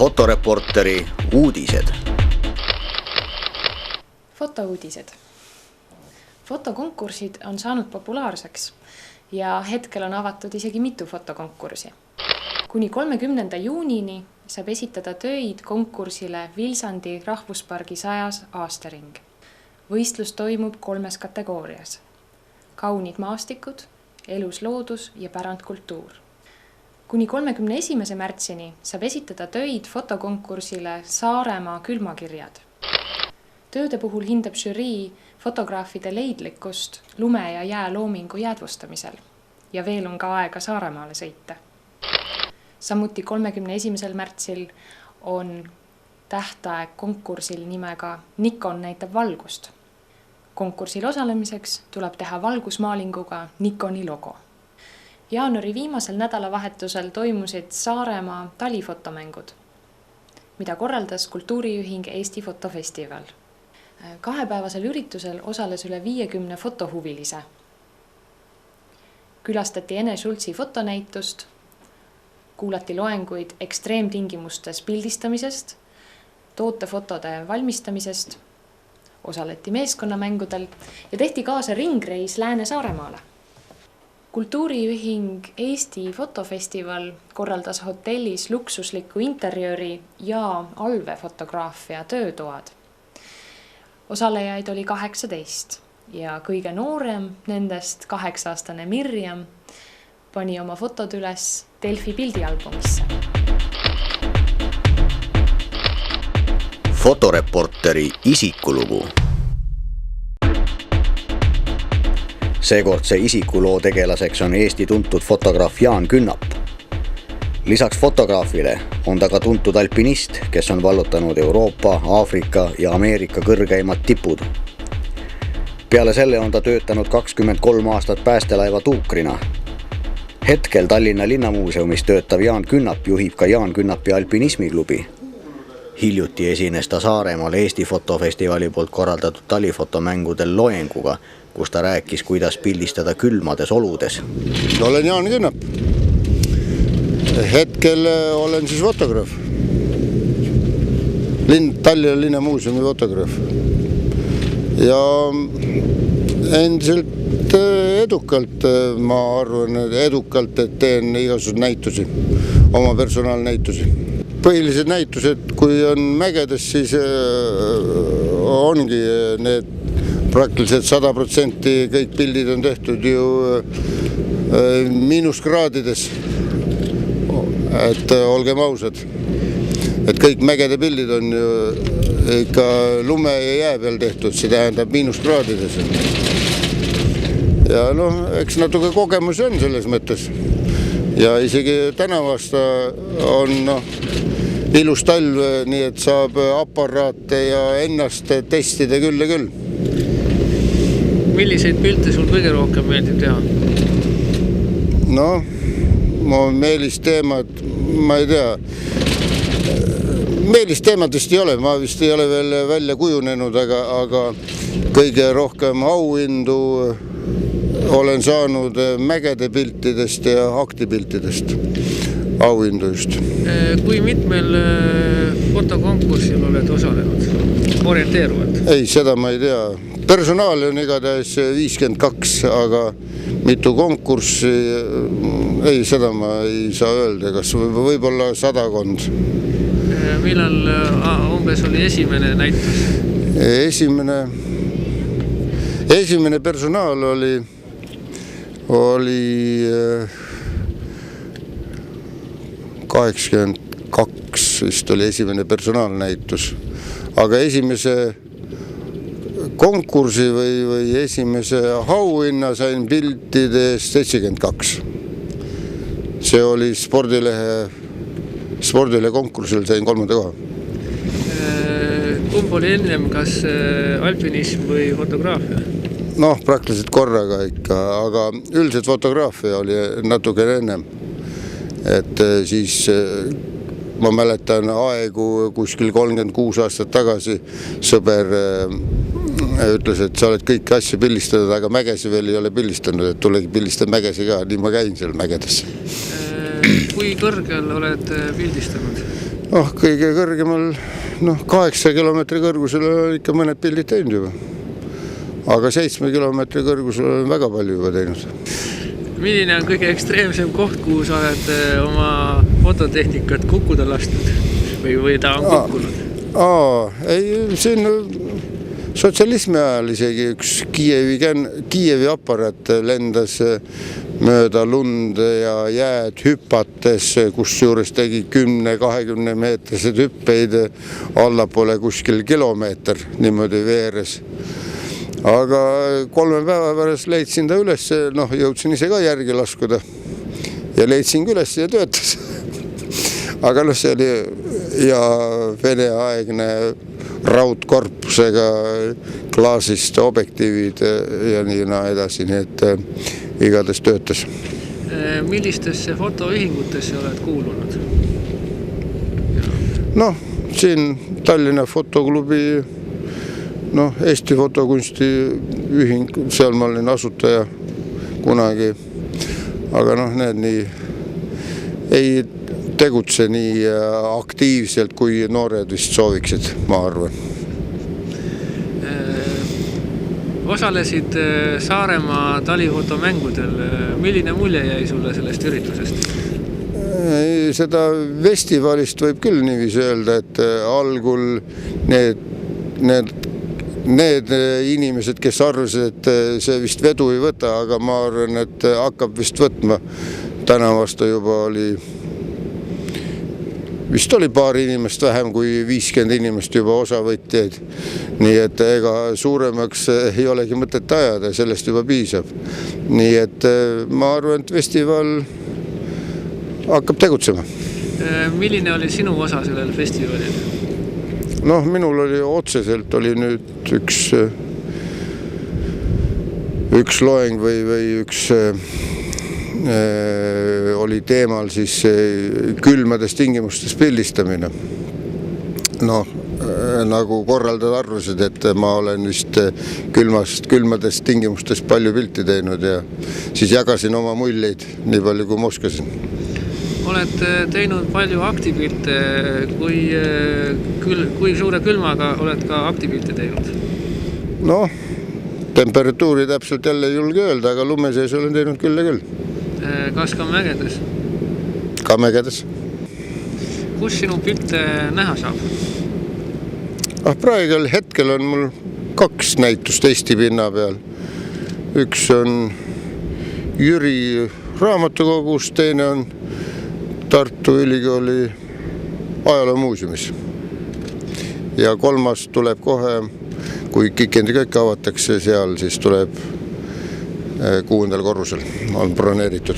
Fotoreporteri uudised. Fotouudised. Fotokonkursid on saanud populaarseks ja hetkel on avatud isegi mitu fotokonkursi. Kuni 30. juunini saab esitada töid konkursile Vilsandi rahvuspargi 100. aastaring. Võistlus toimub 3 kategoorias. Kaunid maastikud, elus loodus ja pärandkultuur. Kuni 31. märtsini saab esitada töid fotokonkursile Saaremaa külmakirjad. Tööde puhul hindab žürii fotograafide leidlikkust lume- ja jääloomingu jäädvustamisel ja veel on ka aega Saaremaale sõita. Samuti 31. märtsil on tähtaeg konkursil nimega Nikon näitab valgust. Konkursil osalemiseks tuleb teha valgusmaalinguga Nikoni logo. Jaanuari viimasel nädalavahetusel toimusid Saaremaa talifotomängud, mida korraldas kultuuriühing Eesti Fotofestival. 2-päevasel üritusel osales üle 50 fotohuvilise. Külastati Ene Schultzi fotonäitust, kuulati loenguid ekstreemtingimustes pildistamisest, tootefotode valmistamisest, osaleti meeskonnamängudel ja tehti kaasa ringreis Lääne-Saaremaale. Kultuuriühing Eesti Fotofestival korraldas hotellis luksusliku interjööri ja alvefotograafia töötoad. Osalejaid oli 18 ja kõige noorem nendest 8-aastane Mirjam pani oma fotod üles Delfi pildialbumisse. Fotoreporteri isikulugu. Seekordse isikuloo tegelaseks on Eesti tuntud fotograaf Jaan Künnap. Lisaks fotograafile on ta ka tuntud alpinist, kes on vallutanud Euroopa, Aafrika ja Ameerika kõrgeimad tipud. Peale selle on ta töötanud 23 aastat päästelaeva tuukrina. Hetkel Tallinna Linnamuuseumis töötav Jaan Künnap juhib ka Jaan Künnapi alpinismiklubi. Hiljuti esines ta Saaremaal Eesti Fotofestivali poolt korraldatud talifotomängudel loenguga, kus ta rääkis, kuidas pildistada külmades oludes. Olen Jaan Künnap. Hetkel olen siis fotograaf. Tallinna Linnamuuseumi fotograaf. Ja endiselt edukalt, ma arvan, et teen igasugused näitusi, oma personaalnäitusi. Põhilised näitused, kui on mägedes, siis ongi need praktiliselt 100% kõik pildid on tehtud ju miinuskraadides. Et olgem ausad, et kõik mägede pildid on ju ikka lume ja jää peal tehtud, see tähendab miinuskraadides. Ja eks natuke kogemusi on selles mõttes. Ja isegi tänavast on ilus talv, nii et saab aparaate ja ennast testida küll ja küll. Milliseid pilte sul kõige rohkem meeldib teha? Meelisteemad, ma ei tea. Meelisteemad vist ei ole, ma vist ei ole veel välja kujunenud, aga kõige rohkem auhindu olen saanud mägede piltidest ja aktipiltidest. Auhindu just. Kui mitmel fotokonkursil oled osalenud? Orienteeruvad? Ei, seda ma ei tea. Personaali on igatahes 52, aga mitu konkurssi, ei, seda ma ei saa öelda, kas võib-olla 100. Millal umbes oli esimene näitus? Esimene personaal oli 82 vist oli esimene personaalnäitus, aga esimese konkursi või esimese auhinna sain piltidest 72. See oli spordilehe konkursil, sain 3. koha. Kumb oli ennem, kas alpinism või fotograafia? Praktiliselt korraga ikka, aga üldiselt fotograafia oli natuke ennem. Et siis ma mäletan aegu kuskil 36 aastat tagasi sõber ütles, et sa oled kõiki asju pildistanud, aga mägesi veel ei ole pildistanud, et tulegi pildistada mägesi ka, nii ma käin seal mägedes. Kui kõrgel oled pildistanud? Kõige kõrgemal 8 kilomeetri kõrgusel on ikka mõned pildid teinud juba. Aga 7 kilomeetri kõrgusel olen väga palju juba teinud. Milline on kõige ekstreemsem koht, kuhu sa oled oma fototehnikat kukkuda lastud või ta on kukkunud? Siin sotsialismi ajal isegi üks Kiievi aparaat lendas mööda lund ja jääd hüpates, kus juures tegi 10-20 meetrised hüppeid allapoole kuskil kilomeeter niimoodi veeres. Aga 3 päeva pärast leidsin ta üles, jõudsin ise ka järgi laskuda ja leidsin üles ja töötas. Aga see oli ja Vene aegne raudkorpusega klaasist objektiivid ja nii edasi, nii et igatahes töötas. Millistesse fotoühingutesse oled kuulunud? Siin Tallinna fotoklubi, Eesti fotokunsti ühing, seal ma olin asutaja kunagi, aga need nii ei tegutse nii aktiivselt, kui noored vist sooviksid, ma arvan. Osalesid Saaremaa talifotomängudel. Milline mulje jäi sulle sellest üritusest? Seda festivalist võib küll niiviisi öelda, et algul need inimesed, kes arvasid, et see vist vedu ei võta, aga ma arvan, et hakkab vist võtma. Täna vastu juba vist oli paar inimest vähem kui 50 inimest juba osavõtjaid. Nii et ega suuremaks ei olegi mõtet ajada, sellest juba piisab. Nii et ma arvan, et festival hakkab tegutsema. Milline oli sinu osa sellel festivalil? Minul oli otseselt oli nüüd üks loeng või üks oli teemal siis külmades tingimustes pildistamine. Nagu korraldajad arvasid, et ma olen vist külmades tingimustes palju pilti teinud ja siis jagasin oma muljeid nii palju, kui ma oskasin. Oled teinud palju aktipilte, kui suure külmaga oled ka aktipilte teinud? Temperatuuri täpselt jälle ei julge öelda, aga lume sees olen teinud küll ja küll. Kas ka mägedes? Ka mägedes. Kus sinu pilte näha saab? Praegusel hetkel on mul 2 näitust Eesti pinna peal. Üks on Jüri raamatukogus, teine on Tartu Ülikooli ajaloomuuseumis. Ja 3. tuleb kohe, kui Kikendi köök avatakse seal, siis tuleb 6. korrusel, on broneeritud.